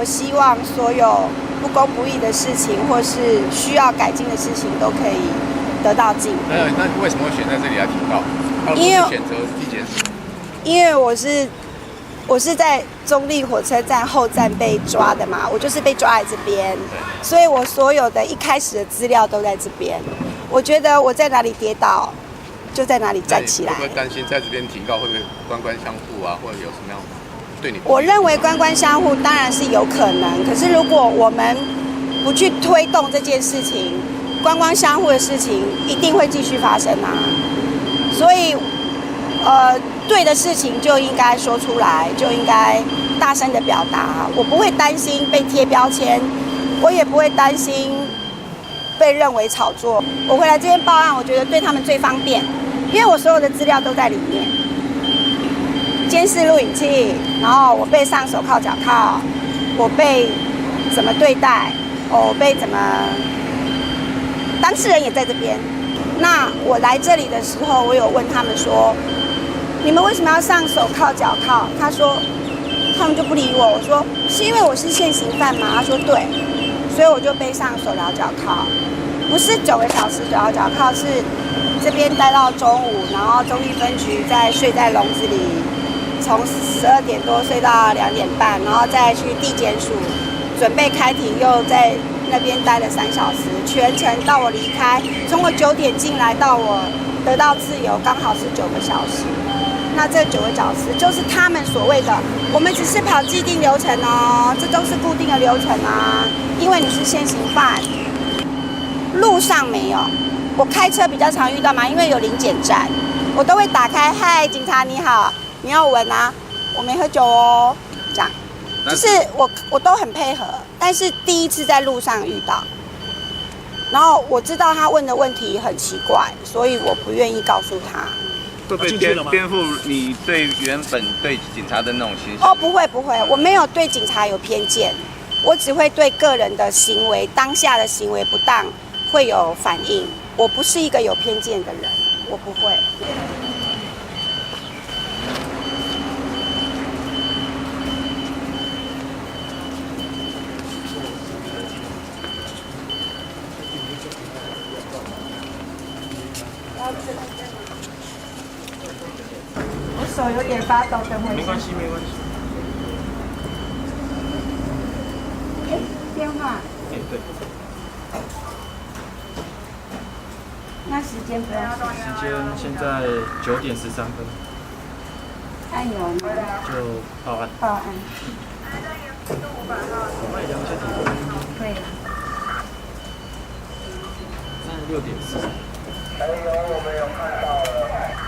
我希望所有不公不义的事情，或是需要改进的事情，都可以得到进步。那为什么会选在这里来提告？因为选择地检署。因为我是在中立火车站后站被抓的嘛，我就是被抓在这边，所以我所有的一开始的资料都在这边。我觉得我在哪里跌倒，就在哪里站起来。会不会担心在这边提告会不会官官相护啊，或者有什么样对你？我认为官官相护当然是有可能，可是如果我们不去推动这件事情，官官相护的事情一定会继续发生啊。所以，对的事情就应该说出来，就应该大声的表达。我不会担心被贴标签，我也不会担心被认为炒作。我回来这边报案，我觉得对他们最方便，因为我所有的资料都在里面，监视录影器，然后我被上手铐脚铐，我被怎么对待，我被怎么，当事人也在这边。那我来这里的时候，我有问他们说，你们为什么要上手铐脚铐？他们就不理我。我说是因为我是现行犯吗？他说对，所以我就背上手铐脚铐，不是9个小时手铐脚铐，是这边待到中午，然后中立分局再睡在笼子里，从12点多睡到2点半，然后再去地检署准备开庭，又在那边待了3小时，全程到我离开，从我9点进来到我得到自由，刚好是9个小时。那这9个小时就是他们所谓的，我们只是跑既定流程哦，这都是固定的流程啊，因为你是现行犯。路上没有，我开车比较常遇到嘛，因为有临检站，我都会打开，嗨，警察你好，你要闻啊，我没喝酒哦，这样。就是我都很配合，但是第一次在路上遇到，然后我知道他问的问题很奇怪，所以我不愿意告诉他。会不会颠覆你对原本对警察的那种形象？哦，不会，我没有对警察有偏见，我只会对个人的行为当下的行为不当会有反应。我不是一个有偏见的人，我不会。我手有点发抖，等会。没关系。电话。对。那时间不要。时间现在9点13分。按钮呢？就报案。报案。我帮你量一下体温。可以。6点4。还有我们有看到了。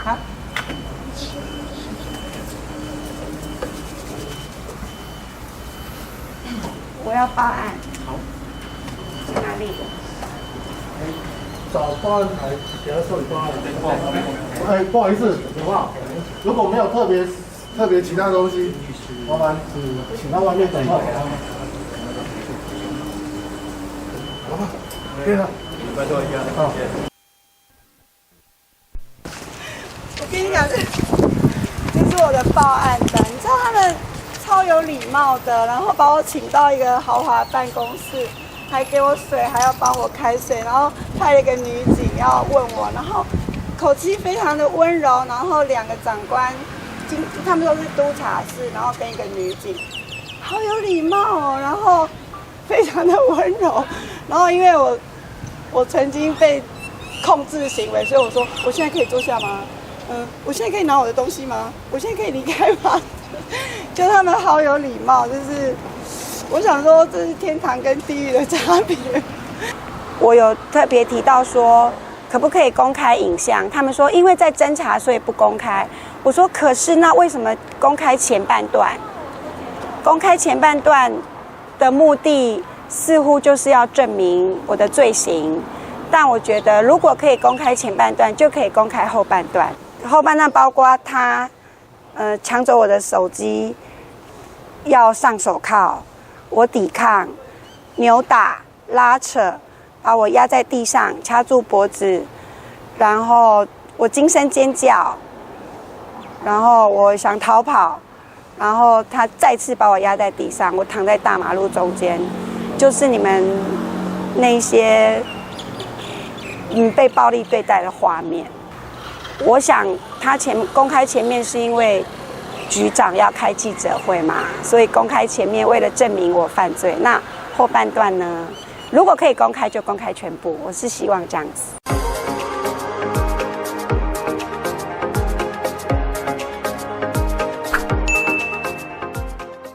好。我要报案。好。在哪里？找报案台给他受理报案。不好意思，有没有？如果没有特别其他东西，麻烦请到外面等候。好吧，可以了。拜托一下。好。我跟你讲，这是我的报案单。你知道他们超有礼貌的，然后把我请到一个豪华办公室，还给我水，还要帮我开水，然后派了一个女警要问我，然后口气非常的温柔，然后2个长官，他们都是督察室，然后跟一个女警，好有礼貌哦，然后非常的温柔，然后因为我曾经被控制行为，所以我说我现在可以坐下吗？我现在可以拿我的东西吗？我现在可以离开吗？就他们好有礼貌，就是我想说这是天堂跟地狱的差别。我有特别提到说可不可以公开影像，他们说因为在侦查所以不公开。我说可是那为什么公开前半段？公开前半段的目的似乎就是要证明我的罪行，但我觉得如果可以公开前半段，就可以公开后半段。后半段包括他抢走我的手机，要上手铐，我抵抗、扭打、拉扯，把我压在地上，掐住脖子，然后我惊声尖叫，然后我想逃跑，然后他再次把我压在地上，我躺在大马路中间，就是你们那些被暴力对待的画面。我想他公开前面是因为局长要开记者会嘛，所以公开前面为了证明我犯罪。那后半段呢，如果可以公开就公开全部，我是希望这样子。